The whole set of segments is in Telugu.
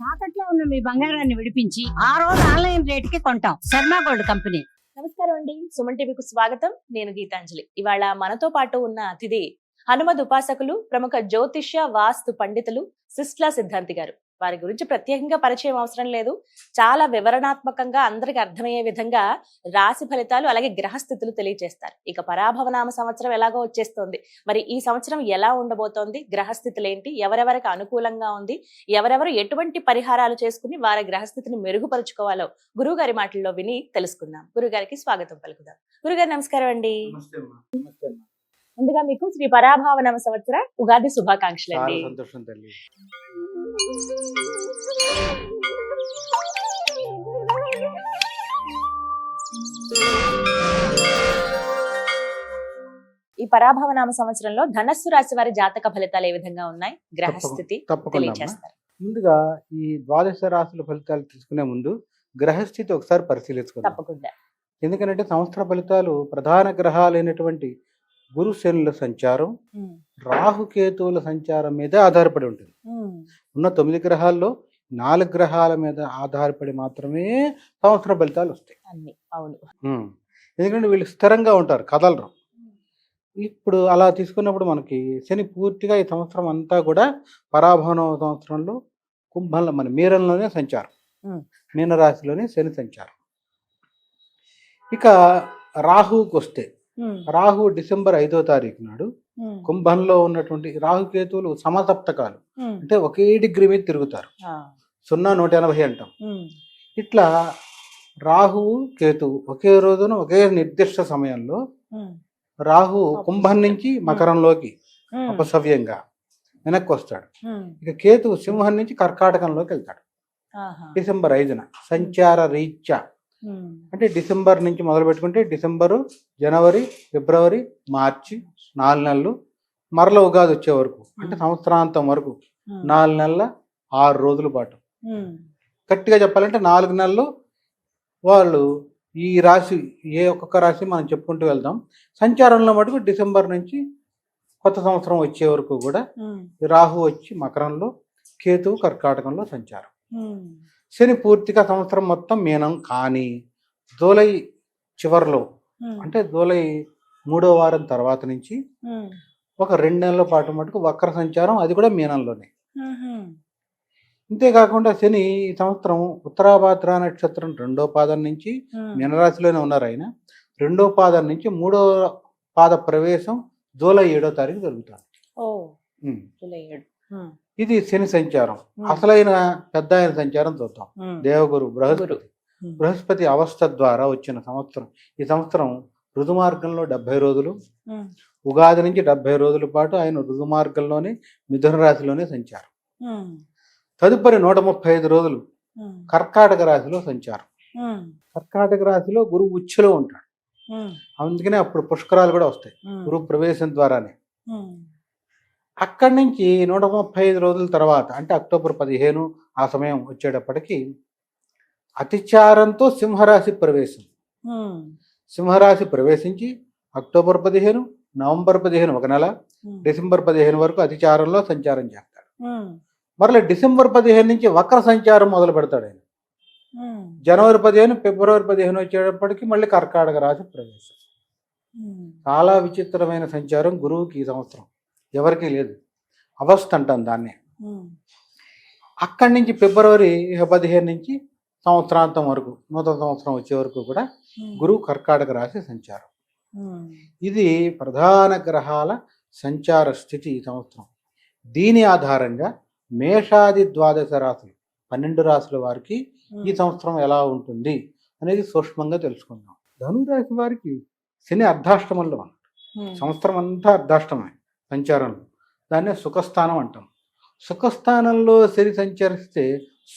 తాకట్లో ఉన్న మీ బంగారాన్ని విడిపించి ఆ రోజు ఆన్లైన్ రేటుకి కొంటాం. Sharma gold company. నమస్కారం అండి. సుమన్ టీవీకు స్వాగతం. నేను గీతాంజలి. ఇవాళ మనతో పాటు ఉన్న అతిథి హనుమద్ ఉపాసకులు, ప్రముఖ జ్యోతిష్య వాస్తు పండితులు సిస్లా సిద్ధాంతి గారు. వారి గురించి ప్రత్యేకంగా పరిచయం అవసరం లేదు. చాలా వివరణాత్మకంగా అందరికి అర్థమయ్యే విధంగా రాశి ఫలితాలు అలాగే గ్రహస్థితులు తెలియజేస్తారు. ఇక పరాభవనామ సంవత్సరం ఎలాగో వచ్చేస్తోంది. మరి ఈ సంవత్సరం ఎలా ఉండబోతోంది, గ్రహస్థితులు ఏంటి, ఎవరెవరికి అనుకూలంగా ఉంది, ఎవరెవరు ఎటువంటి పరిహారాలు చేసుకుని వారి గ్రహస్థితిని మెరుగుపరుచుకోవాలో గురువు గారి మాటల్లో విని తెలుసుకుందాం. గురుగారికి స్వాగతం పలుకుదాం. గురుగారు నమస్కారం అండి. ముందుగా మీకు శ్రీ పరాభవనామ సంవత్సర ఉగాది శుభాకాంక్షలు అండి. సంతోషం తల్లి. ఈ పరాభవనామ సంవత్సరంలో ధనస్సు రాశి వారి జాతక ఫలితాలు ఏ విధంగా ఉన్నాయి, గ్రహస్థితి తెలియజేస్తారు. ముందుగా ఈ ద్వాదశ రాశుల ఫలితాలు తీసుకునే ముందు గ్రహస్థితి ఒకసారి పరిశీలించుకుందాం. తప్పకుండా. ఎందుకంటే సంవత్సర ఫలితాలు ప్రధాన గ్రహాలైనటువంటి గురు శనుల సంచారం, రాహుకేతువుల సంచారం మీద ఆధారపడి ఉంటుంది. ఉన్న 9 గ్రహాల్లో 4 గ్రహాల మీద ఆధారపడి మాత్రమే సంవత్సర ఫలితాలు వస్తాయి. అవును. ఎందుకంటే వీళ్ళు స్థిరంగా ఉంటారు, కదలరు. ఇప్పుడు అలా తీసుకున్నప్పుడు మనకి శని పూర్తిగా ఈ సంవత్సరం అంతా కూడా పరాభవన సంవత్సరంలో కుంభంలో మన మీనంలోనే సంచారం, మీనరాశిలోనే శని సంచారం. ఇక రాహువుకి వస్తే రాహు డిసెంబర్ 5వ తారీఖు నాడు కుంభంలో ఉన్నటువంటి రాహుకేతువులు సమసప్తకాలు, అంటే ఒకే డిగ్రీ మీద తిరుగుతారు. 0-180 అంటాం. ఇట్లా రాహువు కేతువు ఒకే రోజున ఒకే నిర్దిష్ట సమయంలో రాహు కుంభం నుంచి మకరంలోకి అపసవ్యంగా వెనక్కి వస్తాడు. ఇక కేతువు సింహం నుంచి కర్కాటకంలోకి వెళ్తాడు డిసెంబర్ 5న సంచార రీత్యా. అంటే డిసెంబర్ నుంచి మొదలు పెట్టుకుంటే డిసెంబరు, జనవరి, ఫిబ్రవరి, మార్చి 4 నెలలు, మరల ఉగాది వచ్చే వరకు అంటే సంవత్సరాంతం వరకు 4 నెలల 6 రోజుల పాటు. గట్టిగా చెప్పాలంటే 4 నెలలు వాళ్ళు ఈ రాశి ఏ ఒక్కొక్క రాశి మనం చెప్పుకుంటూ వెళ్దాం. సంచారంలో మటుకు డిసెంబర్ నుంచి కొత్త సంవత్సరం వచ్చే వరకు కూడా రాహు వచ్చి మకరంలో, కేతువు కర్కాటకంలో సంచారం. శని పూర్తిగా సంవత్సరం మొత్తం మీనం. కానీ జూలై చివరిలో అంటే జూలై 3వ వారం తర్వాత నుంచి ఒక 2 నెలల పాటు మటుకు వక్ర సంచారం, అది కూడా మీనంలోనే. ఇంతేకాకుండా శని ఈ సంవత్సరం ఉత్తరాభాద్ర నక్షత్రం 2వ పాదం నుంచి మీనరాశిలోనే ఉన్నారు. ఆయన 2వ పాదం నుంచి 3వ పాద ప్రవేశం జూలై 7వ తారీఖు జరుగుతుంది. ఇది శని సంచారం. అసలైన పెద్ద ఆయన సంచారం చూద్దాం. దేవగురు బృహస్పతి అవస్థ ద్వారా వచ్చిన సంవత్సరం. ఈ సంవత్సరం ఋతుమార్గంలో 70 రోజులు, ఉగాది నుంచి 70 రోజుల పాటు ఆయన ఋతుమార్గంలోనే మిథున రాశిలోనే సంచారం. తదుపరి 135 రోజులు కర్కాటక రాశిలో సంచారం. కర్కాటక రాశిలో గురువు ఉచ్చులో ఉంటాడు. అందుకనే అప్పుడు పుష్కరాలు కూడా వస్తాయి గురువు ప్రవేశం ద్వారానే. అక్కడి నుంచి 135 రోజుల తర్వాత అంటే అక్టోబర్ 15 ఆ సమయం వచ్చేటప్పటికి అతిచారంతో సింహరాశి ప్రవేశం. సింహరాశి ప్రవేశించి అక్టోబర్ 15, నవంబర్ 15 ఒక నెల, డిసెంబర్ 15 వరకు అతిచారంలో సంచారం చేస్తాడు. మరలా డిసెంబర్ 15 నుంచి వక్ర సంచారం మొదలు పెడతాడు ఆయన. జనవరి 15, ఫిబ్రవరి 15 వచ్చేటప్పటికి మళ్ళీ కర్కాటక రాశి ప్రవేశం. చాలా విచిత్రమైన సంచారం గురువుకి ఈ సంవత్సరం, ఎవరికీ లేదు. అవస్థ అంటాం దాన్నే. అక్కడి నుంచి ఫిబ్రవరి 15 నుంచి సంవత్సరాంతం వరకు, నూతన సంవత్సరం వచ్చే వరకు కూడా గురువు కర్కాటక రాశి సంచారం. ఇది ప్రధాన గ్రహాల సంచార స్థితి ఈ సంవత్సరం. దీని ఆధారంగా మేషాది ద్వాదశ రాశులు 12 రాశుల వారికి ఈ సంవత్సరం ఎలా ఉంటుంది అనేది సూక్ష్మంగా తెలుసుకుందాం. ధనురాశి వారికి శని అర్ధాష్టమంలో ఉన్నాడు. సంవత్సరం అంతా అర్ధాష్టమే సంచారంలో. దాన్నే సుఖస్థానం అంటాం. సుఖస్థానంలో శని సంచరిస్తే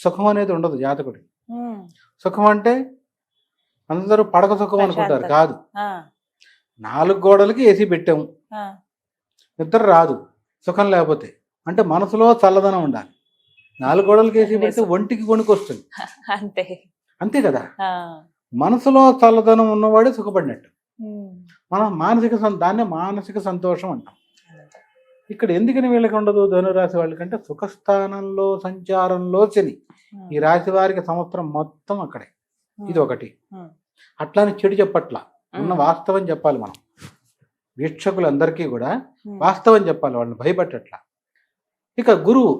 సుఖం అనేది ఉండదు జాతకుడికి. సుఖం అంటే అందరూ పడక సుఖం అనుకుంటారు, కాదు. 4 గోడలకి ఏసీ పెట్టాము, నిద్ర రాదు సుఖం లేకపోతే. అంటే మనసులో చల్లదనం ఉండాలి. 4 గోడలకి ఏసీ పెడితే ఒంటికి వణుకొస్తుంది, అంతే కదా. మనసులో చల్లదనం ఉన్నవాడే సుఖపడినట్టు. మనం దాన్నే మానసిక సంతోషం అంటాం. ఇక్కడ ఎందుకని వీళ్ళకి ఉండదు ధనురాశి వాళ్ళకంటే సుఖస్థానంలో సంచారంలో శని ఈ రాశి వారికి సంవత్సరం మొత్తం అక్కడే. ఇది ఒకటి. అట్లానే చెడు చెప్పట్ల, ఉన్న వాస్తవం చెప్పాలి మనం. వీక్షకులందరికీ కూడా వాస్తవం చెప్పాలి, వాళ్ళని భయపెట్టట్లా. ఇక గురువు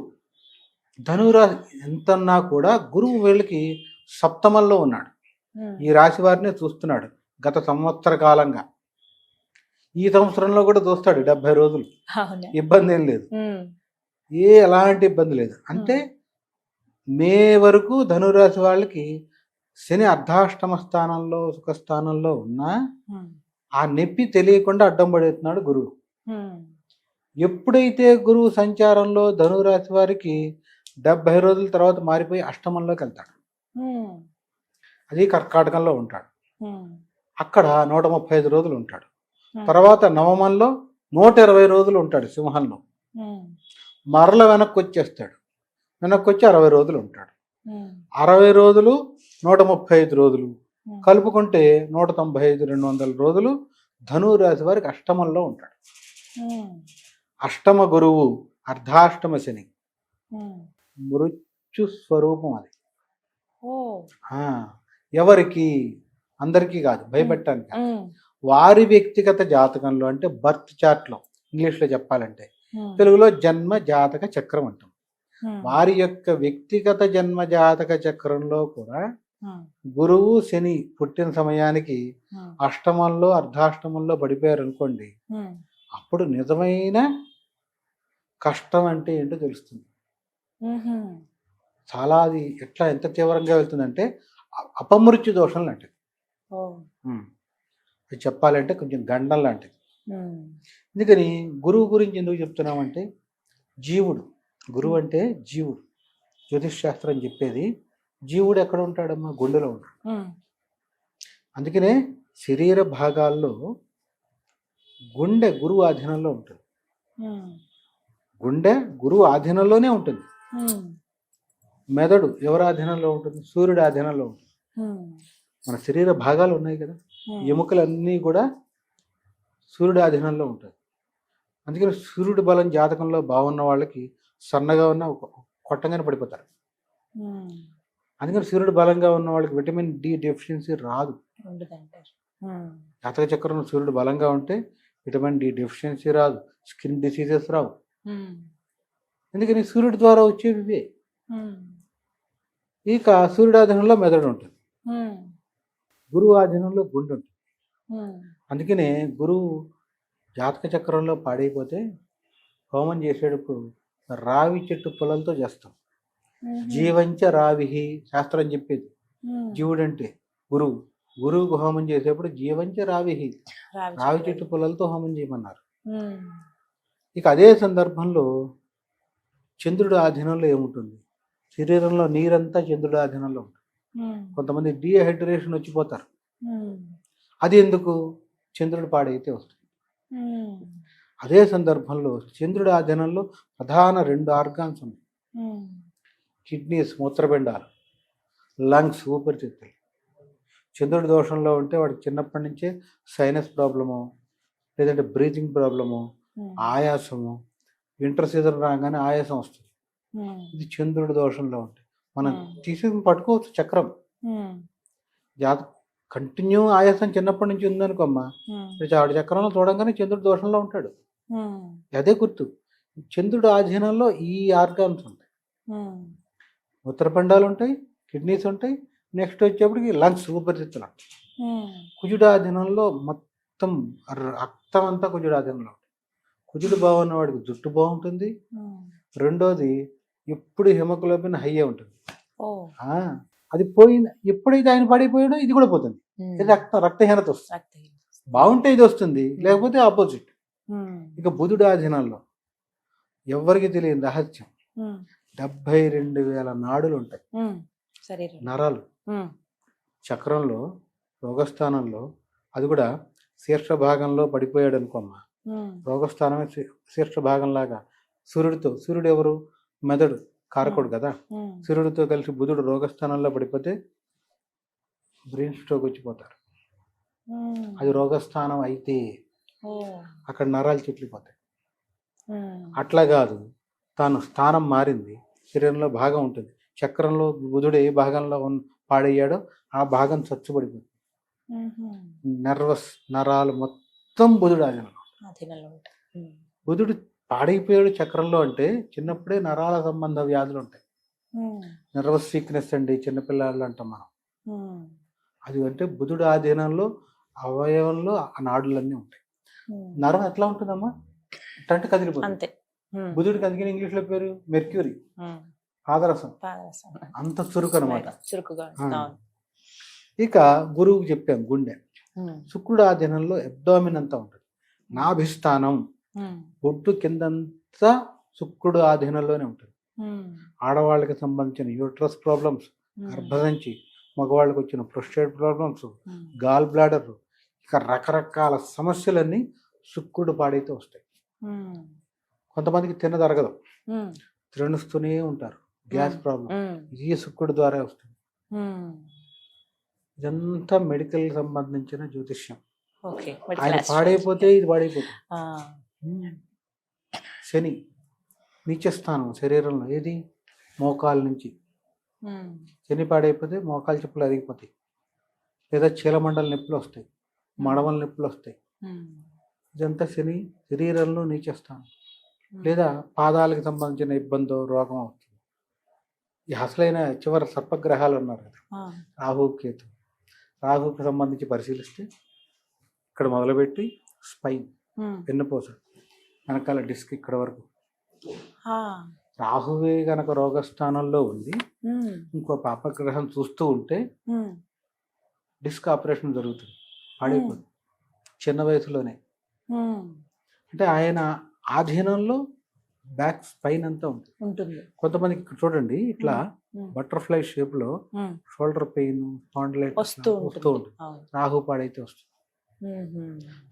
ధనురాశి ఎంతన్నా కూడా గురువు వీళ్ళకి సప్తమంలో ఉన్నాడు. ఈ రాశి వారినే చూస్తున్నాడు గత సంవత్సర కాలంగా. ఈ సంవత్సరంలో కూడా చూస్తాడు 70 రోజులు. ఇబ్బంది ఏం లేదు, ఎలాంటి ఇబ్బంది లేదు. అంటే మే వరకు ధనురాశి వాళ్ళకి శని అర్ధాష్టమ స్థానంలో సుఖస్థానంలో ఉన్నా ఆ నొప్పి తెలియకుండా అడ్డం పడేస్తున్నాడు గురువు. ఎప్పుడైతే గురువు సంచారంలో ధనురాశి వారికి 70 రోజుల తర్వాత మారిపోయి అష్టమంలోకి వెళ్తాడు, అది కర్కాటకంలో ఉంటాడు. అక్కడ 135 రోజులు ఉంటాడు. తర్వాత నవమంలో 120 రోజులు ఉంటాడు సింహంలో. మరల వెనక్కి వచ్చేస్తాడు, వెనక్కి వచ్చి 60 రోజులు ఉంటాడు. 60 రోజులు 135 రోజులు కలుపుకుంటే 195 200 రోజులు ధనురాశి వారికి అష్టమంలో ఉంటాడు. అష్టమ గురువు అర్ధాష్టమ శని, మృత్యు స్వరూపం అది. ఎవరికి? అందరికీ కాదు, భయపెట్టడానికి. వారి వ్యక్తిగత జాతకంలో, అంటే బర్త్ చార్ట్లో ఇంగ్లీష్లో చెప్పాలంటే, తెలుగులో జన్మ జాతక చక్రం అంటాం. వారి యొక్క వ్యక్తిగత జన్మ జాతక చక్రంలో కూడా గురువు శని పుట్టిన సమయానికి అష్టమంలో అర్ధాష్టమంలో పడిపోయారు అనుకోండి, అప్పుడు నిజమైన కష్టం అంటే ఏంటో తెలుస్తుంది. చాలా అది ఎట్లా ఎంత తీవ్రంగా వెళ్తుందంటే అపమృత్యు దోషం లాంటిది. అది చెప్పాలంటే కొంచెం గండం లాంటిది. అందుకని గురువు గురించి ఎందుకు చెప్తున్నామంటే, జీవుడు, గురువు అంటే జీవుడు. జ్యోతిష్ శాస్త్రం చెప్పేది జీవుడు ఎక్కడ ఉంటాడమ్మా? గుండెలో ఉంటాడు. అందుకనే శరీర భాగాల్లో గుండె గురువు ఆధీనంలో ఉంటుంది. గుండె గురువు ఆధీనంలోనే ఉంటుంది. మెదడు ఎవరి ఆధీనంలో ఉంటుంది? సూర్యుడి ఆధీనంలో ఉంటుంది. మన శరీర భాగాలు ఉన్నాయి కదా, ఎముకలన్నీ కూడా సూర్యుడి ఆధీనంలో ఉంటుంది. అందుకని సూర్యుడి బలం జాతకంలో బాగున్న వాళ్ళకి సన్నగా ఉన్న కొట్టంగానే పడిపోతారు. అందుకని సూర్యుడు బలంగా ఉన్న వాళ్ళకి విటమిన్ డి డెఫిషియన్సీ రాదు. జాతక చక్రంలో సూర్యుడు బలంగా ఉంటే విటమిన్ డి డెఫిషియన్సీ రాదు, స్కిన్ డిసీజెస్ రావు. ఎందుకని సూర్యుడి ద్వారా వచ్చేవి ఇవే. ఇక సూర్యుడి ఆధీనంలో మెదడు ఉంటుంది, గురువు ఆధీనంలో గుండె ఉంటుంది. అందుకనే గురువు జాతక చక్రంలో పాడైపోతే హోమం చేసేటప్పుడు రావి చెట్టు పొలలతో చేస్తాం. జీవంచ రావిహి శాస్త్రం చెప్పేది. జీవుడు అంటే గురువు, గురువుకు హోమం చేసేప్పుడు జీవంచ రావిహి, రావి చెట్టు పొలలతో హోమం చేయమన్నారు. ఇక అదే సందర్భంలో చంద్రుడి ఆధీనంలో ఏముంటుంది? శరీరంలో నీరంతా చంద్రుడి ఆధీనంలో ఉంటుంది. కొంతమంది డీహైడ్రేషన్ వచ్చిపోతారు. అది ఎందుకు? చంద్రుడు పాడైతే వస్తుంది. అదే సందర్భంలో చంద్రుడి ఆధీనంలో ప్రధాన 2 ఆర్గాన్స్ ఉన్నాయి. కిడ్నీస్ మూత్రపిండాలు, లంగ్స్ ఊపిరితిత్తులు. చంద్రుడి దోషంలో ఉంటే వాడికి చిన్నప్పటి నుంచే సైనస్ ప్రాబ్లము, లేదంటే బ్రీతింగ్ ప్రాబ్లము, ఆయాసము, వింటర్ సీజన్ రాగానే ఆయాసం వస్తుంది. ఇది చంద్రుడి దోషంలో ఉంటే మనం తీసుకుని పట్టుకోవచ్చు చక్రం. కంటిన్యూ ఆయాసం చిన్నప్పటి నుంచి ఉందనుకోమ్మా, ఆవిడ చక్రంలో చూడంగానే చంద్రుడి దోషంలో ఉంటాడు. అదే గుర్తు. చంద్రుడి ఆధీనంలో ఈ ఆర్గాన్స్ ఉంటాయి. మూత్రపిండాలు ఉంటాయి, కిడ్నీస్ ఉంటాయి, నెక్స్ట్ వచ్చేప్పటికి లంగ్స్ ఊపిరితిత్తులు. కుజుడి ఆధీనంలో మొత్తం రక్తం అంతా కుజుడి ఆధీనంలో ఉంటుంది. కుజుడు బాగున్న వాడికి జుట్టు బాగుంటుంది. రెండోది ఎప్పుడు హిమోగ్లోబిన్ హై ఉంటుంది. అది పోయింది. ఎప్పుడైతే ఆయన పడిపోయాడో ఇది కూడా పోతుంది. ఇది రక్తహీనత వస్తుంది. బాగుంటే ఇది వస్తుంది, లేకపోతే ఆపోజిట్. ఇక బుధుడి ఆధీనంలో ఎవరికి తెలియని రహస్యం, 72,000 నాడులు ఉంటాయి, నరాలు చక్రంలో రోగస్థానంలో. అది కూడా శీర్ష భాగంలో పడిపోయాడు అనుకోమ్మా, రోగస్థానమే శీర్ష భాగంలాగా. సూర్యుడు ఎవరు? మెదడు కారకుడు కదా. సూర్యుడితో కలిసి బుధుడు రోగస్థానంలో పడిపోతే బ్రెయిన్ స్ట్రోక్ వచ్చిపోతారు. అది రోగస్థానం అయితే అక్కడ నరాలు చిట్లిపోతాయి. అట్లా కాదు, తాను స్థానం మారింది, శరీరంలో భాగం ఉంటుంది, చక్రంలో బుధుడు ఏ భాగంలో పాడయ్యాడో ఆ భాగం చచ్చుబడిపోతుంది. నరాలు మొత్తం బుధుడు ఆధీనంలో. అధీనంలో ఉంటాయి. బుధుడు పాడైపోయాడు చక్రంలో అంటే చిన్నప్పుడే నరాల సంబంధ వ్యాధులు ఉంటాయి. నర్వస్ వీక్నెస్ అండి చిన్నపిల్లలు అంటాం మనం. అది అంటే బుధుడు ఆధీనంలో అవయవంలో ఆ నాడులన్నీ ఉంటాయి. నరం ఎట్లా ఉంటుందమ్మా, అంటే కదిలిపోతుంది. అంతే. బుధుడికి అందుకని ఇంగ్లీష్ లో పేరు మెర్క్యూరీ, పాదరసం. అంత చురుకు అనమాట. చురుకుగా. ఇక గురువుకి చెప్పాం గుండె. శుక్రుడు ఆధీనంలో అబ్డామిన్ అంతా ఉంటుంది. నాభిస్థానం బొడ్డు కిందంతా శుక్రుడు ఆధీనంలోనే ఉంటుంది. ఆడవాళ్ళకి సంబంధించిన యూట్రస్ ప్రాబ్లమ్స్, గర్భసంచి, మగవాళ్ళకి వచ్చిన ప్రొస్టేట్ ప్రాబ్లమ్స్, గాల్ బ్లాడర్, ఇక రకరకాల సమస్యలన్నీ శుక్రుడు పాడైతే వస్తాయి. కొంతమందికి తినదరగదు, తినస్తూనే ఉంటారు, గ్యాస్ ప్రాబ్లం, ఈ శుక్రుడు ద్వారా వస్తుంది. ఇదంతా మెడికల్ సంబంధించిన జ్యోతిష్యం. ఆయన పాడైపోతే ఇది పాడైపోతుంది. శని నీచస్థానం శరీరంలో, ఏది మోకాల నుంచి. శని పాడైపోతే మోకాలు చెప్పులు అరిగిపోతాయి, లేదా చీలమండల నొప్పులు వస్తాయి, మడమల నొప్పులు వస్తాయి. ఇదంతా శని శరీరంలో నీచస్థానం. లేదా పాదాలకు సంబంధించిన ఇబ్బందో రోగం అవుతుంది. ఈ అసలైన చివరి సర్పగ్రహాలు ఉన్నారు కదా, రాహు కేతు. రాహుకి సంబంధించి పరిశీలిస్తే ఇక్కడ మొదలుపెట్టి స్పైన్, వెన్నుపూస, వెనకాల డిస్క్ ఇక్కడ వరకు. రాహువే గనక రోగస్థానంలో ఉంది, ఇంకో పాపగ్రహం చూస్తూ ఉంటే డిస్క్ ఆపరేషన్ జరుగుతుంది, పాడైపోతుంది చిన్న వయసులోనే. అంటే ఆయన ఆధీనంలో బ్యాక్ స్పైన్ అంతా ఉంటుంది. కొంతమందికి ఇక్కడ చూడండి ఇట్లా బటర్ఫ్లై షేప్ లో షోల్డర్ పెయిన్, స్పాండిలైటిస్ వస్తూ ఉంటుంది. రాహు పాడైతే వస్తుంది.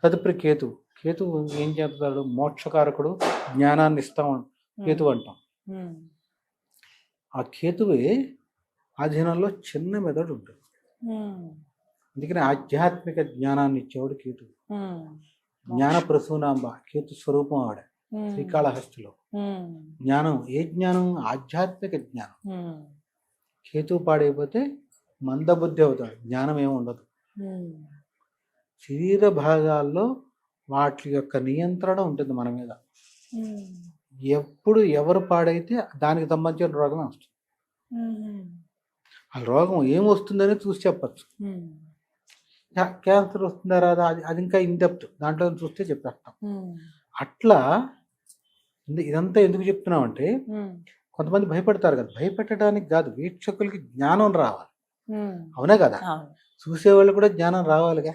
తదుపరి కేతు. కేతు ఏం చేస్తాడు, మోక్షకారకుడు, జ్ఞానాన్ని ఇస్తా కేతు అంటాం. ఆ కేతువే ఆధీనంలో చిన్న మెదడు ఉంటుంది. అందుకని ఆధ్యాత్మిక జ్ఞానాన్ని ఇచ్చేవాడు కేతు. జ్ఞాన ప్రసూనాంబ కేతు స్వరూపం ఆవిడ శ్రీకాళహస్తిలో. జ్ఞానం, ఏ జ్ఞానం, ఆధ్యాత్మిక జ్ఞానం. కేతు పాడైపోతే మందబుద్ధి అవుతాడు, జ్ఞానం ఏమి ఉండదు. శరీర భాగాల్లో వాటి యొక్క నియంత్రణ ఉంటుంది మన మీద. ఎప్పుడు ఎవరు పాడైతే దానికి సంబంధించిన రోగమే వస్తుంది. ఆ రోగం ఏం వస్తుందని చూసి చెప్పచ్చు. క్యాన్సర్ వస్తుందా రాదా అది ఇంకా ఇన్డెప్త్, దాంట్లో చూస్తే చెప్పేస్తాం. అట్లా ఇదంతా ఎందుకు చెప్తున్నామంటే కొంతమంది భయపడతారు కదా, భయపెట్టడానికి కాదు, వీక్షకులకి జ్ఞానం రావాలి. అవునా కదా, చూసేవాళ్ళు కూడా జ్ఞానం రావాలిగా.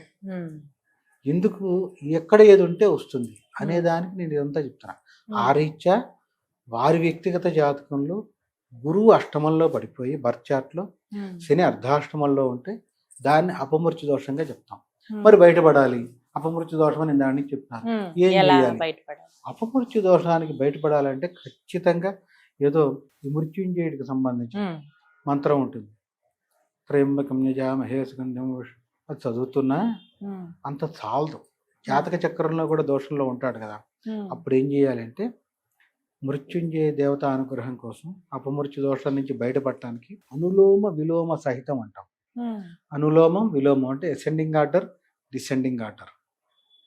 ఎందుకు, ఎక్కడ ఏది ఉంటే వస్తుంది అనేదానికి నేను ఇదంతా చెప్తున్నా. ఆ రీత్యా వారి వ్యక్తిగత జాతకంలో గురువు అష్టమంలో పడిపోయి బర్త్ చార్ట్లో, శని అర్ధాష్టమంలో ఉంటే దాన్ని అపమృత్యు దోషంగా చెప్తాం. మరి బయటపడాలి, అపమృత్యు దోషం అని దాన్ని చెప్తాను. ఏం చేయాలి? అపమృత్యు దోషానికి బయటపడాలంటే ఖచ్చితంగా ఏదో ఈ మృత్యుంజయుడికి సంబంధించి మంత్రం ఉంటుంది. త్రయంబకం యజామహే సుగంధం, అది చదువుతున్నా అంత చాలదు. జాతక చక్రంలో కూడా దోషంలో ఉంటాడు కదా, అప్పుడు ఏం చేయాలంటే మృత్యుంజయ దేవత అనుగ్రహం కోసం అపమృత్యు దోషం నుంచి బయటపడటానికి అనులోమ విలోమ సహితం అంటాం. అనులోమం విలోమం అంటే అసెండింగ్ ఆర్డర్, డిసెండింగ్ ఆర్డర్.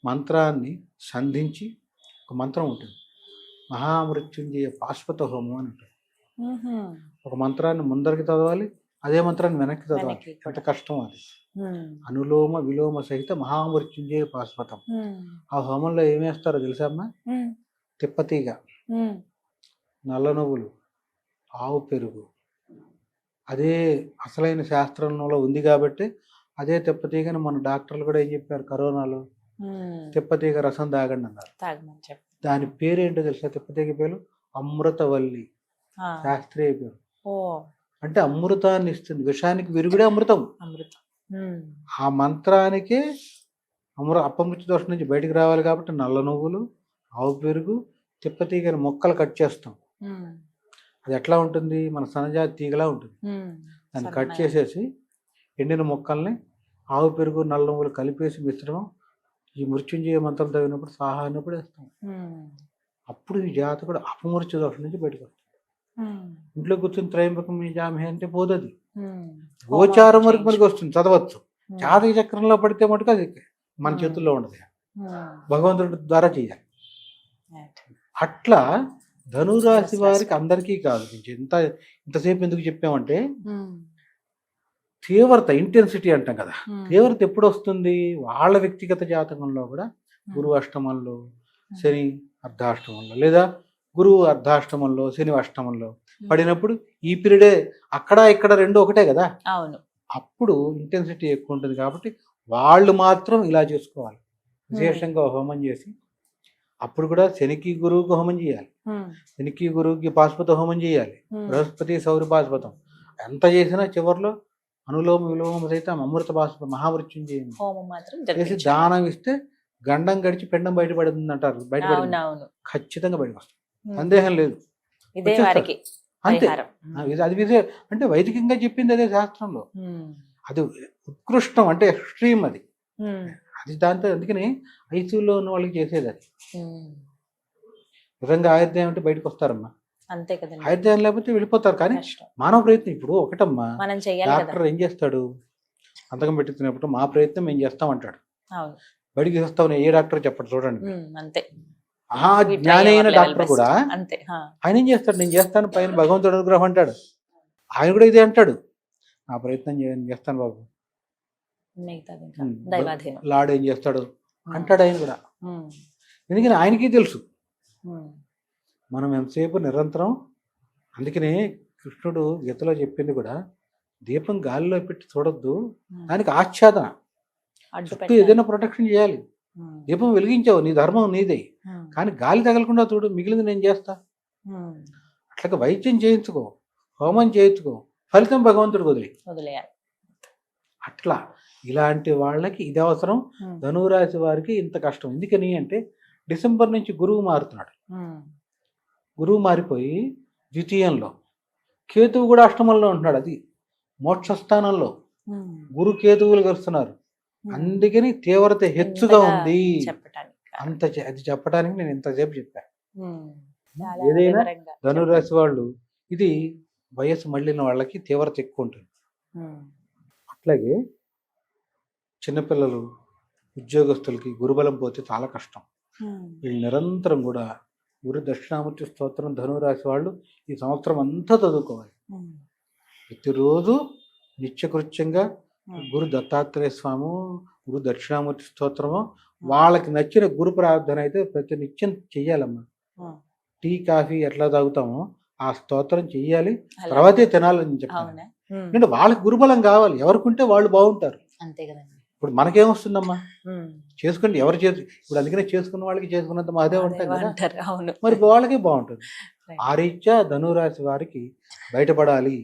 మంత్రాన్ని సంధించి ఒక మంత్రం ఉంటుంది, మహామృత్యుంజయ పాశ్వత హోమం అని ఉంటుంది. ఒక మంత్రాన్ని ముందరికి చదవాలి, అదే మంత్రాన్ని వెనక్కి చదవాలి. ఎంత కష్టం అది. అనులోమ విలోమ సహిత మహామృత్యుంజయ పాశ్వతం. ఆ హోమంలో ఏమేస్తారో తెలుసమ్మా? తిప్పతీగ, నల్ల నువ్వులు, ఆవు పెరుగు. అదే అసలైన శాస్త్రంలో ఉంది కాబట్టి అదే తిప్పతీగని మన డాక్టర్లు కూడా ఏం చెప్పారు, కరోనాలో తిప్పతీగ రసం తాగండి అన్నారు. దాని పేరేంటో తెలుసా? తిప్పతీగ పేరు అమృతవల్లి, శాస్త్రీయ పేరు. అంటే అమృతాన్ని ఇస్తుంది, విషానికి విరుగుడే అమృతం. ఆ మంత్రానికే అపమృత్యు దోషం నుంచి బయటకు రావాలి కాబట్టి నల్ల నువ్వులు, ఆవు పెరుగు, తిప్పతీగని మొక్కలు కట్ చేస్తాం. అది ఎట్లా ఉంటుంది, మన సన్నజాతి తీగలా ఉంటుంది. దాన్ని కట్ చేసేసి ఎండిన మొక్కల్ని ఆవు పెరుగు నల్ల నువ్వులు కలిపేసి మిశ్రమం ఈ మృత్యుంజయ మంత్రం తగినప్పుడు సాహా అన్నప్పుడు వేస్తాం. అప్పుడు ఈ జాతకుడు అపమృత్యు దోషం నుంచి బయటకు వస్తాడు. ఇంట్లో కూర్చొని త్రయంబకం యజామహే అంటే పోదది. గోచారం వరకు మనకి వస్తుంది, చదవచ్చు. జాతక చక్రంలో పడితే మటుకు అది మన చేతుల్లో ఉండదు, భగవంతుడి ద్వారా చేయాలి. అట్లా ధనురాశి వారికి అందరికీ కాదు. ఇంతసేపు ఎందుకు చెప్పామంటే తీవ్రత, ఇంటెన్సిటీ అంటాం కదా, తీవ్రత ఎప్పుడు వస్తుంది? వాళ్ళ వ్యక్తిగత జాతకంలో కూడా గురువు అష్టమంలో, శని అర్ధాష్టమంలో, లేదా గురువు అర్ధాష్టమంలో, శని అష్టమంలో పడినప్పుడు ఈ పీరియడే అక్కడ ఇక్కడ రెండు ఒకటే కదా. అవును. అప్పుడు ఇంటెన్సిటీ ఎక్కువ ఉంటుంది. కాబట్టి వాళ్ళు మాత్రం ఇలా చేసుకోవాలి, విశేషంగా హోమం చేసి. అప్పుడు కూడా శనికి గురువుకి హోమం చేయాలి, శనికి గురువుకి పాశుపత హోమం చేయాలి, బృహస్పతి సౌర పాశుపతం. ఎంత చేసినా చివరిలో అనులోమ విలోమ సైతం అమృత పాశుపత మహామృత్యుంజయం చేసి దానం ఇస్తే గండం గడిచి పెండం బయటపడుతుంది అంటారు. బయటపడి ఖచ్చితంగా బయటకు వస్తుంది, సందేహం లేదు. అంతే, అది విదే అంటే వైదికంగా చెప్పింది అదే శాస్త్రంలో. అది ఉత్కృష్టం, అంటే ఎక్స్ట్రీమ్ అది. అది దాంతో అందుకని ఐసీయూలో ఉన్న వాళ్ళకి చేసేది అది. నిజంగా ఆయుర్దాయం అంటే బయటకు వస్తారమ్మా, అంతే కదా. ఆయుర్దాయం లేకపోతే వెళ్ళిపోతారు. కానీ మానవ ప్రయత్నం ఇప్పుడు ఒకటమ్మా. డాక్టర్ ఏం చేస్తాడు? సంతకం పెట్టుకునేప్పుడు మా ప్రయత్నం ఏం చేస్తాం అంటాడు, బయటికి వస్తామని ఏ డాక్టర్ చెప్పడు. చూడండి, అంతే. జ్ఞానైన డాక్టర్ కూడా ఆయన ఏం చేస్తాడు? నేను చేస్తాను, పైన భగవంతుడు అనుగ్రహం అంటాడు. ఆయన కూడా ఇదే అంటాడు, నా ప్రయత్నం చేస్తాను బాబు, లాడ్ ఏం చేస్తాడు అంటాడు ఆయన కూడా. ఎందుకని ఆయనకి తెలుసు మనం ఎంతసేపు నిరంతరం. అందుకనే కృష్ణుడు గీతలో చెప్పింది కూడా, దీపం గాలిలో పెట్టి చూడొద్దు, దానికి ఆచ్ఛాదన, చుట్టూ ఏదైనా ప్రొటెక్షన్ చేయాలి. దీపం వెలిగించావు, నీ ధర్మం నీదే, కానీ గాలి తగలకుండా చూడు, మిగిలింది నేను చేస్తా. అట్లాగే వైద్యం చేయించుకో, హోమం చేయించుకో, ఫలితం భగవంతుడికి వదిలేయాలి. అట్లా ఇలాంటి వాళ్ళకి ఇది అవసరం. ధనురాశి వారికి ఇంత కష్టం ఎందుకని అంటే, డిసెంబర్ నుంచి గురువు మారుతున్నాడు. గురువు మారిపోయి ద్వితీయంలో, కేతువు కూడా అష్టమంలో ఉంటున్నాడు, అది మోక్షస్థానంలో. గురు కేతువులు కలుస్తున్నారు, అందుకని తీవ్రత హెచ్చుగా ఉంది. అంత అది చెప్పడానికి నేను ఇంతసేపు చెప్పాను. ఏదైనా ధనురాశి వాళ్ళు, ఇది వయస్సు మళ్ళిన వాళ్ళకి తీవ్రత ఎక్కువ ఉంటుంది. అట్లాగే చిన్నపిల్లలు, ఉద్యోగస్తులకి గురుబలం పోతే చాలా కష్టం. వీళ్ళు నిరంతరం కూడా గురు దక్షిణామూర్తి స్తోత్రం ధనురాశి వాళ్ళు ఈ సంవత్సరం అంతా చదువుకోవాలి. ప్రతిరోజు నిత్యకృత్యంగా గురు దత్తాత్రేయ స్వామి, గురు దక్షిణామూర్తి స్తోత్రము, వాళ్ళకి నచ్చిన గురు ప్రార్థన అయితే ప్రతి నిత్యం చెయ్యాలమ్మా. టీ కాఫీ ఎట్లా తాగుతామో ఆ స్తోత్రం చెయ్యాలి, తర్వాతే తినాలని చెప్పాను. అంటే వాళ్ళకి గురుబలం కావాలి, ఎవరికుంటే వాళ్ళు బాగుంటారు. అంతే కదండి. ఇప్పుడు మనకేమొస్తుందమ్మా, చేసుకోండి ఎవరు ఇప్పుడు అందుకనే చేసుకున్న వాళ్ళకి చేసుకున్నంత అదే ఉంటాయి కదా, మరి వాళ్ళకే బాగుంటుంది. ఆ రీత్యా ధనురాశి వారికి బయటపడాలి.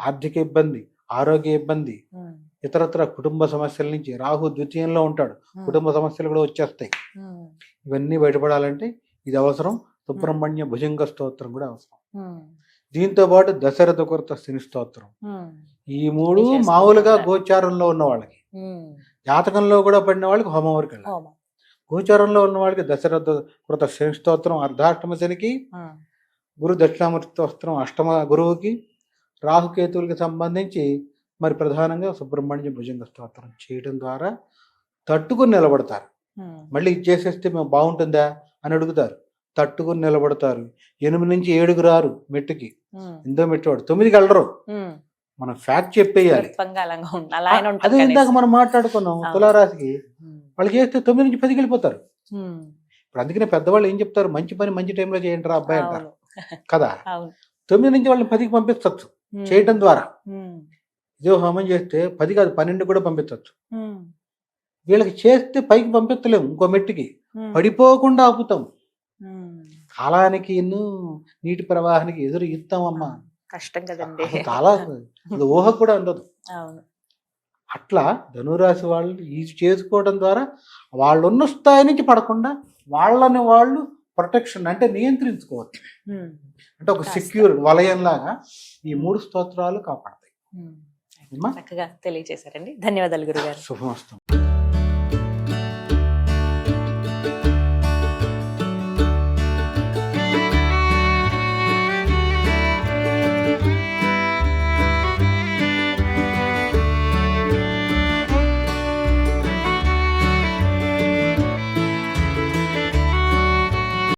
ఆర్థిక ఇబ్బంది, ఆరోగ్య ఇబ్బంది, ఇతరత్ర కుటుంబ సమస్యల నుంచి, రాహు ద్వితీయంలో ఉంటాడు, కుటుంబ సమస్యలు కూడా వచ్చేస్తాయి. ఇవన్నీ బయటపడాలంటే ఇది అవసరం. సుబ్రహ్మణ్య భుజంగ స్తోత్రం కూడా అవసరం. దీంతో పాటు దశరథ కృత శని స్తోత్రం. ఈ మూడు మామూలుగా గోచారంలో ఉన్న వాళ్ళకి, జాతకంలో కూడా పడిన వాళ్ళకి హోమం వరకు వెళ్ళాలి. గోచారంలో ఉన్న వాళ్ళకి దశరథ కృత శని స్తోత్రం అర్ధాష్టమ శనికి, గురు దక్షిణామూర్తి స్తోత్రం అష్టమ గురువుకి, రాహుకేతువులకి సంబంధించి మరి ప్రధానంగా సుబ్రహ్మణ్య భుజంగ స్తోత్రం చేయడం ద్వారా తట్టుకుని నిలబడతారు. మళ్ళీ ఇది చేసేస్తే మేము బాగుంటుందా అని అడుగుతారు, తట్టుకుని నిలబడతారు. 8 నుంచి 7 రారు మెట్టుకి, ఎంతో మెట్టువాడు 9కి వెళ్ళరు. మనం ఫ్యాక్ట్ చెప్పేయాలి. అదే ఇందాక మనం మాట్లాడుకున్నాం, తులారాశికి వాళ్ళు చేస్తే 9 నుంచి 10కి వెళ్ళిపోతారు. ఇప్పుడు అందుకనే పెద్దవాళ్ళు ఏం చెప్తారు, మంచి పని మంచి టైంలో చేయండి రా అబ్బాయి అంటారు కదా. 9 నుంచి వాళ్ళని 10కి పంపించవచ్చు చేయటం ద్వారా. ఇదే హోమం చేస్తే 10 కాదు 12 కూడా పంపించవచ్చు. వీళ్ళకి చేస్తే పైకి పంపించలేము, ఇంకో మెట్టుకి పడిపోకుండా ఆపుతాం. కాలానికి నీటి ప్రవాహానికి ఎదురు ఇస్తామమ్మా, కష్టం కదండి, చాలా ఊహ కూడా ఉండదు. అట్లా ధనురాశి వాళ్ళు ఇది చేసుకోవడం ద్వారా వాళ్ళున్న స్థాయి నుంచి పడకుండా వాళ్ళని వాళ్ళు ప్రొటెక్షన్ అంటే నియంత్రించుకోవచ్చు. అంటే ఒక సెక్యూర్ వలయం లాగా ఈ 3 స్తోత్రాలు కాపాడతాయి. చక్కగా తెలియజేశారండి. ధన్యవాదాలు గురుగారు. శుభమస్తు.